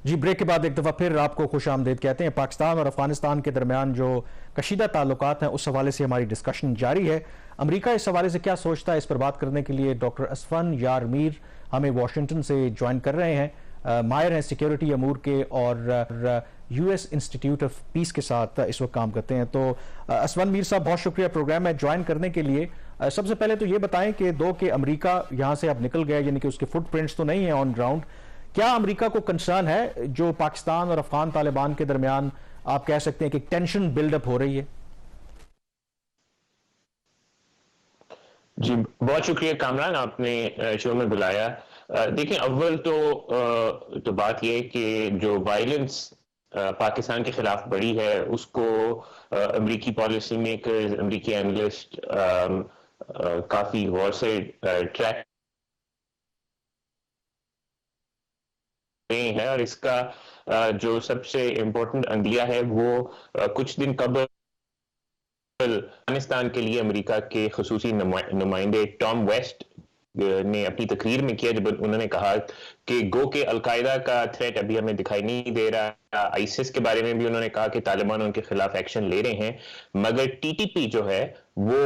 جی break کے بعد ایک دفعہ پھر آپ کو خوش آمدید کہتے ہیں. پاکستان اور افغانستان کے درمیان جو کشیدہ تعلقات ہیں اس حوالے سے ہماری ڈسکشن جاری ہے. امریکہ اس حوالے سے کیا سوچتا ہے, اس پر بات کرنے کے لیے ڈاکٹر اسفن یار میر ہمیں واشنگٹن سے جوائن کر رہے ہیں. ماہر ہیں سیکیورٹی امور کے اور U S institute of peace کے ساتھ اس وقت کام کرتے ہیں. تو اسفن میر صاحب بہت شکریہ پروگرام میں جوائن کرنے کے لیے. سب سے پہلے تو یہ بتائیں کہ کہ امریکہ یہاں سے اب نکل گیا, یعنی کہ اس کے فٹ پرنٹس تو نہیں ہیں آن گراؤنڈ. کیا امریکہ کو کنسرن ہے جو پاکستان اور افغان طالبان کے درمیان آپ کہہ سکتے ہیں کہ ٹینشن بلڈ اپ ہو رہی ہے؟ جی بہت شکریہ کامران, آپ نے شو میں بلایا. دیکھیں اول تو بات یہ کہ جو وائلنس پاکستان کے خلاف بڑھی ہے اس کو امریکی پالیسی میکرز, امریکی اینالسٹ کافی غور سے ٹریک ہے, اور اس کا جو سب سے امپورٹنٹ عندیہ ہے وہ کچھ دن قبل افغانستان کے لیے امریکہ کے خصوصی نمائندے ٹام ویسٹ نے اپنی تقریر میں کیا, جب انہوں نے کہا کہ گو کہ القاعدہ کا تھریٹ ابھی ہمیں دکھائی نہیں دے رہا. آئیسس کے بارے میں بھی انہوں نے کہا کہ طالبان ان کے خلاف ایکشن لے رہے ہیں, مگر ٹی ٹی پی جو ہے وہ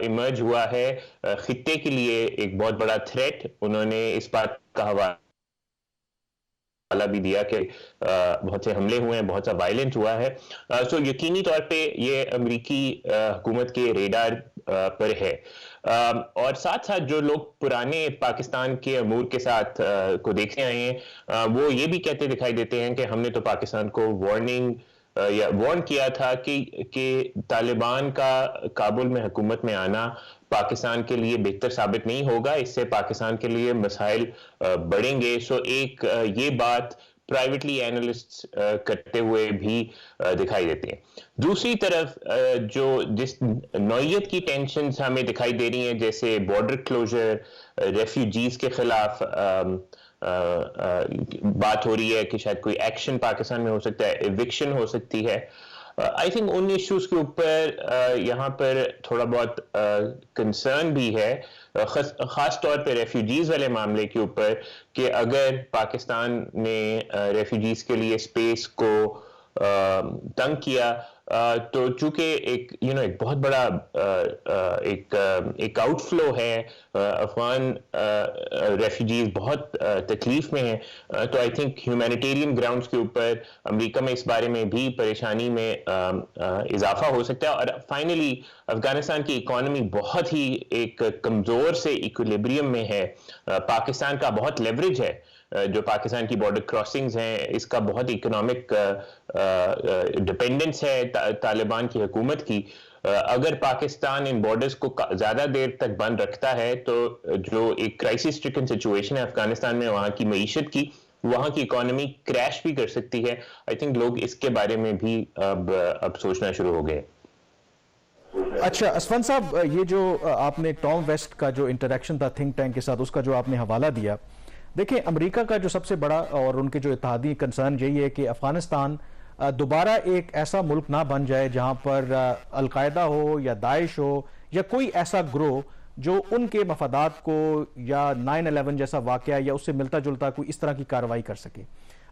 ایمرج ہوا ہے خطے کے لیے ایک بہت بڑا تھریٹ. انہوں نے اس بات کا حوالہ بھی دیا کہ بہت سے حملے ہوئے ہیں, بہت سا وائلنٹ ہوا ہے. سو یقینی طور پہ یہ امریکی حکومت کے ریڈار پر ہے. اور ساتھ ساتھ جو لوگ پرانے پاکستان کے امور کے ساتھ کو دیکھتے آئے ہیں وہ یہ بھی کہتے دکھائی دیتے ہیں کہ ہم نے تو پاکستان کو وارن کیا تھا کہ طالبان کا کابل میں حکومت میں آنا پاکستان کے لیے بہتر ثابت نہیں ہوگا, اس سے پاکستان کے لیے مسائل بڑھیں گے. سو ایک یہ بات پرائیویٹلی اینالسٹ کرتے ہوئے بھی دکھائی دیتے ہیں. دوسری طرف جس نوعیت کی ٹینشنز ہمیں دکھائی دے رہی ہیں, جیسے بارڈر کلوزر, ریفیوجیز کے خلاف بات ہو رہی ہے کہ شاید کوئی ایکشن پاکستان میں ہو سکتا ہے, ایوکشن ہو سکتی ہے. آئی تھنک ان ایشوز کے اوپر یہاں پر تھوڑا بہت کنسرن بھی ہے, خاص طور پہ ریفیوجیز والے معاملے کے اوپر, کہ اگر پاکستان نے ریفیوجیز کے لیے اسپیس کو تنگ کیا تو چونکہ ایک بہت بڑا ایک آؤٹ فلو ہے, افغان ریفیوجیز بہت تکلیف میں ہیں, تو آئی تھنک ہیومینیٹیرین گراؤنڈز کے اوپر امریکہ میں اس بارے میں بھی پریشانی میں اضافہ ہو سکتا ہے. اور فائنلی افغانستان کی اکانومی بہت ہی ایک کمزور سے ایکولیبریم میں ہے. پاکستان کا بہت لیوریج ہے, جو پاکستان کی بارڈر کراسنگز ہیں اس کا بہت اکنامک ڈپینڈنس ہے طالبان کی حکومت کی. اگر پاکستان ان بارڈرز کو زیادہ دیر تک بند رکھتا ہے تو جو ایک کرائسس ٹرکن سچویشن ہے افغانستان میں وہاں کی معیشت کی, وہاں کی اکانومی کریش بھی کر سکتی ہے. آئی تھنک لوگ اس کے بارے میں بھی اب سوچنا شروع ہو گئے. اچھا اسفن صاحب, یہ جو آپ نے ٹام ویسٹ کا جو انٹریکشن تھا تھنک ٹینک کے ساتھ, اس کا جو آپ نے حوالہ دیا, دیکھیں امریکہ کا جو سب سے بڑا اور ان کے جو اتحادی کنسرن یہی ہے کہ افغانستان دوبارہ ایک ایسا ملک نہ بن جائے جہاں پر القاعدہ ہو یا داعش ہو یا کوئی ایسا گروہ جو ان کے مفادات کو یا 9/11 جیسا واقعہ یا اس سے ملتا جلتا کوئی اس طرح کی کارروائی کر سکے.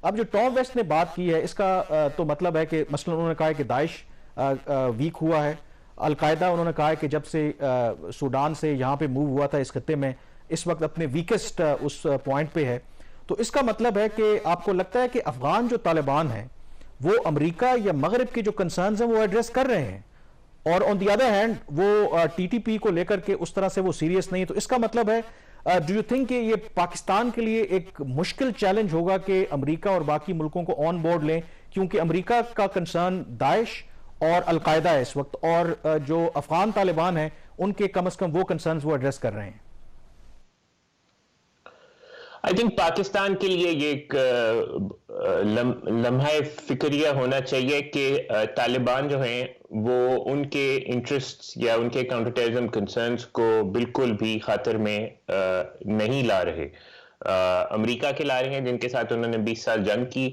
اب جو ٹام ویسٹ نے بات کی ہے اس کا تو مطلب ہے کہ مثلا انہوں نے کہا ہے کہ داعش ویک ہوا ہے, القاعدہ انہوں نے کہا ہے کہ جب سے سوڈان سے یہاں پہ موو ہوا تھا اس خطے میں اس وقت اپنے ویکسٹ اس پوائنٹ پہ ہے. تو اس کا مطلب ہے کہ آپ کو لگتا ہے کہ افغان جو طالبان ہیں وہ امریکہ یا مغرب کے جو کنسرنز ہیں وہ ایڈریس کر رہے ہیں, اور آن دی ادر ہینڈ وہ ٹی ٹی پی کو لے کر کے اس طرح سے وہ سیریس نہیں. تو اس کا مطلب ہے ڈو یو تھنک کہ یہ پاکستان کے لیے ایک مشکل چیلنج ہوگا کہ امریکہ اور باقی ملکوں کو آن بورڈ لیں, کیونکہ امریکہ کا کنسرن داعش اور القاعدہ ہے اس وقت, اور جو افغان طالبان ہیں ان کے کم از کم وہ کنسرنز وہ ایڈریس کر رہے ہیں. آئی تھنک پاکستان کے لیے یہ ایک لمحہ فکریہ ہونا چاہیے کہ طالبان جو ہیں وہ ان کے انٹرسٹ یا ان کے کاؤنٹر ٹیررزم کنسرنز کو بالکل بھی خاطر میں نہیں لا رہے. امریکہ کے لا رہے ہیں جن کے ساتھ انہوں نے 20 سال جنگ کی,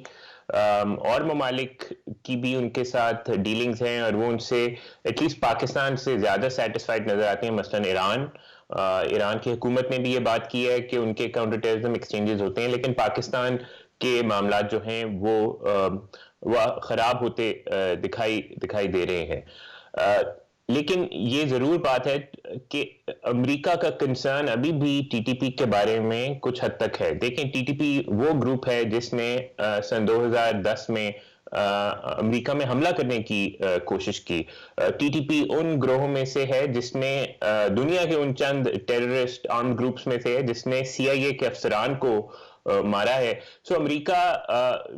اور ممالک کی بھی ان کے ساتھ ڈیلنگز ہیں اور وہ ان سے ایٹ لیسٹ پاکستان سے زیادہ سیٹسفائیڈ نظر آتے ہیں. مثلاً ایران کی حکومت نے بھی یہ بات کی ہے کہ ان کے کاؤنٹر ٹیررزم ایکسچینجز ہوتے ہیں, لیکن پاکستان کے معاملات جو ہیں وہ خراب ہوتے دکھائی دے رہے ہیں. لیکن یہ ضرور بات ہے کہ امریکہ کا کنسرن ابھی بھی ٹی ٹی پی کے بارے میں کچھ حد تک ہے. دیکھیں ٹی ٹی پی وہ گروپ ہے جس نے سن 2010 میں امریکہ میں حملہ کرنے کی کوشش کی. ٹی ٹی پی ان گروہوں میں سے ہے جس نے دنیا کے ان چند ٹیررسٹ آرم گروپس میں سے ہے جس نے سی آئی اے کے افسران کو مارا ہے. سو امریکہ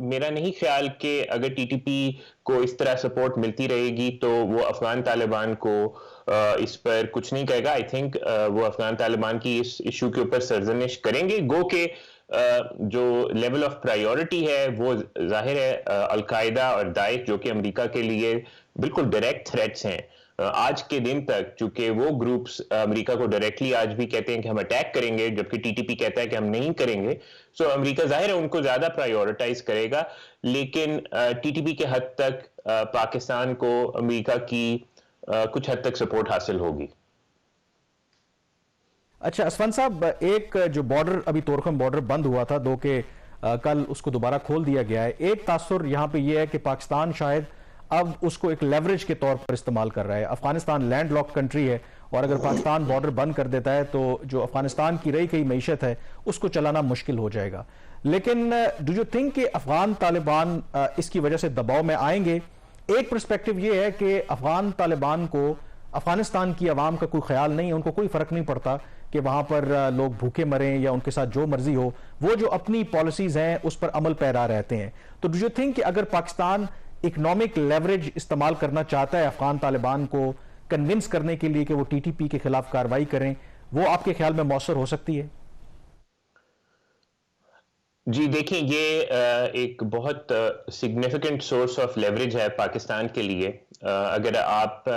میرا نہیں خیال کہ اگر ٹی ٹی پی کو اس طرح سپورٹ ملتی رہے گی تو وہ افغان طالبان کو اس پر کچھ نہیں کہے گا. آئی تھنک وہ افغان طالبان کی اس ایشو کے اوپر سرزنش کریں گے. گو کہ جو لیول آف پرائیورٹی ہے وہ ظاہر ہے القاعدہ اور داعش جو کہ امریکہ کے لیے بالکل ڈائریکٹ تھریٹس ہیں آج کے دن تک, چونکہ وہ گروپس امریکہ کو ڈائریکٹلی آج بھی کہتے ہیں کہ ہم اٹیک کریں گے جبکہ ٹی ٹی پی کہتا ہے کہ ہم نہیں کریں گے. سو امریکہ ظاہر ہے ان کو زیادہ پرائیورٹائز کرے گا, لیکن ٹی ٹی پی کے حد تک پاکستان کو امریکہ کی کچھ حد تک سپورٹ حاصل ہوگی. اچھا اسفند صاحب, ایک جو بارڈر ابھی تورخم بارڈر بند ہوا تھا دو کہ کل اس کو دوبارہ کھول دیا گیا ہے, ایک تاثر یہاں پہ یہ ہے کہ پاکستان شاید اب اس کو ایک لیوریج کے طور پر استعمال کر رہا ہے. افغانستان لینڈ لاک کنٹری ہے اور اگر پاکستان بارڈر بند کر دیتا ہے تو جو افغانستان کی رہی کئی معیشت ہے اس کو چلانا مشکل ہو جائے گا. لیکن ڈو یو تھنک کہ افغان طالبان اس کی وجہ سے دباؤ میں آئیں گے؟ ایک پرسپیکٹو یہ ہے کہ افغان طالبان کو افغانستان کی عوام کا کوئی خیال نہیں ہے, ان کو کوئی فرق نہیں پڑتا کہ وہاں پر لوگ بھوکے مریں یا ان کے ساتھ جو مرضی ہو, وہ جو اپنی پالیسیز ہیں اس پر عمل پیرا رہتے ہیں. تو ڈو یو تھنک کہ اگر پاکستان اکنامک لیوریج استعمال کرنا چاہتا ہے افغان طالبان کو کنونس کرنے کے لیے کہ وہ ٹی ٹی پی کے خلاف کارروائی کریں, وہ آپ کے خیال میں مؤثر ہو سکتی ہے؟ جی دیکھیں, یہ ایک بہت سگنیفیکنٹ سورس آف لیوریج ہے پاکستان کے لیے. اگر آپ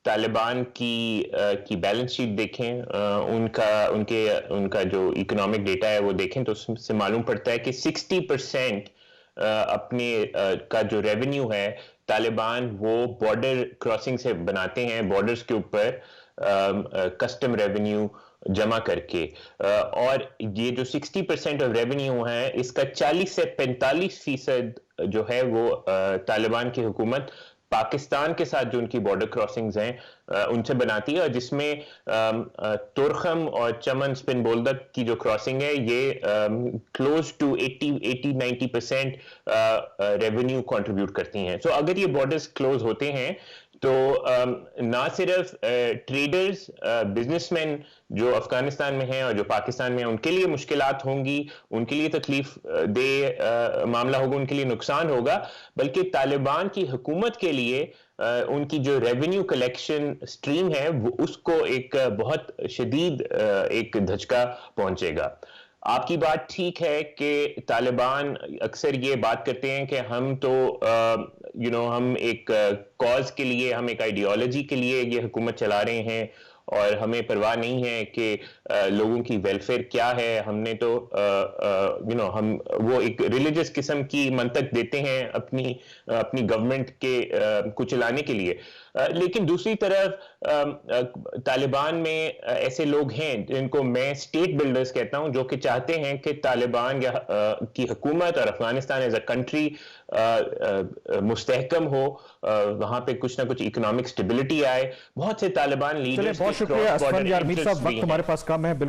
طالبان کی بیلنس شیٹ دیکھیں, ان کا جو اکنامک ڈیٹا ہے وہ دیکھیں تو اس سے معلوم پڑتا ہے کہ 60% اپنے کا جو ریونیو ہے طالبان وہ بارڈر کراسنگ سے بناتے ہیں, بارڈرز کے اوپر کسٹم ریونیو جمع کر کے. اور یہ جو 60% آف ریونیو ہے اس کا 40 سے 45% جو ہے وہ طالبان کی حکومت پاکستان کے ساتھ جو ان کی بارڈر کراسنگز ہیں ان سے بناتی ہے, اور جس میں تورخم اور چمن سپن بولدک کی جو کراسنگ ہے یہ کلوز ٹو 80-90% ریونیو کنٹریبیوٹ کرتی ہیں. سو اگر یہ بارڈرز کلوز ہوتے ہیں تو نہ صرف ٹریڈرز, بزنس مین جو افغانستان میں ہیں اور جو پاکستان میں ہیں ان کے لیے مشکلات ہوں گی, ان کے لیے تکلیف دہ معاملہ ہوگا, ان کے لیے نقصان ہوگا, بلکہ طالبان کی حکومت کے لیے ان کی جو ریونیو کلیکشن سٹریم ہے وہ اس کو ایک بہت شدید ایک دھچکا پہنچے گا. آپ کی بات ٹھیک ہے کہ طالبان اکثر یہ بات کرتے ہیں کہ ہم تو ہم ایک کاز کے لیے, ہم ایک آئیڈیالوجی کے لیے یہ حکومت چلا رہے ہیں اور ہمیں پرواہ نہیں ہے کہ لوگوں کی ویلفیئر کیا ہے. ہم نے تو ہم وہ ایک ریلیجس قسم کی منطق دیتے ہیں اپنی گورنمنٹ کے کو چلانے کے لیے. لیکن دوسری طرف طالبان میں ایسے لوگ ہیں جن کو میں اسٹیٹ بلڈرز کہتا ہوں, جو کہ چاہتے ہیں کہ طالبان کی حکومت اور افغانستان ایز اے کنٹری مستحکم ہو, وہاں پہ کچھ نہ کچھ اکنامک سٹیبلٹی آئے. بہت سے طالبان لیڈرز بہت شکریہ اسفند یار میر صاحب, وقت ہمارے پاس کم ہے.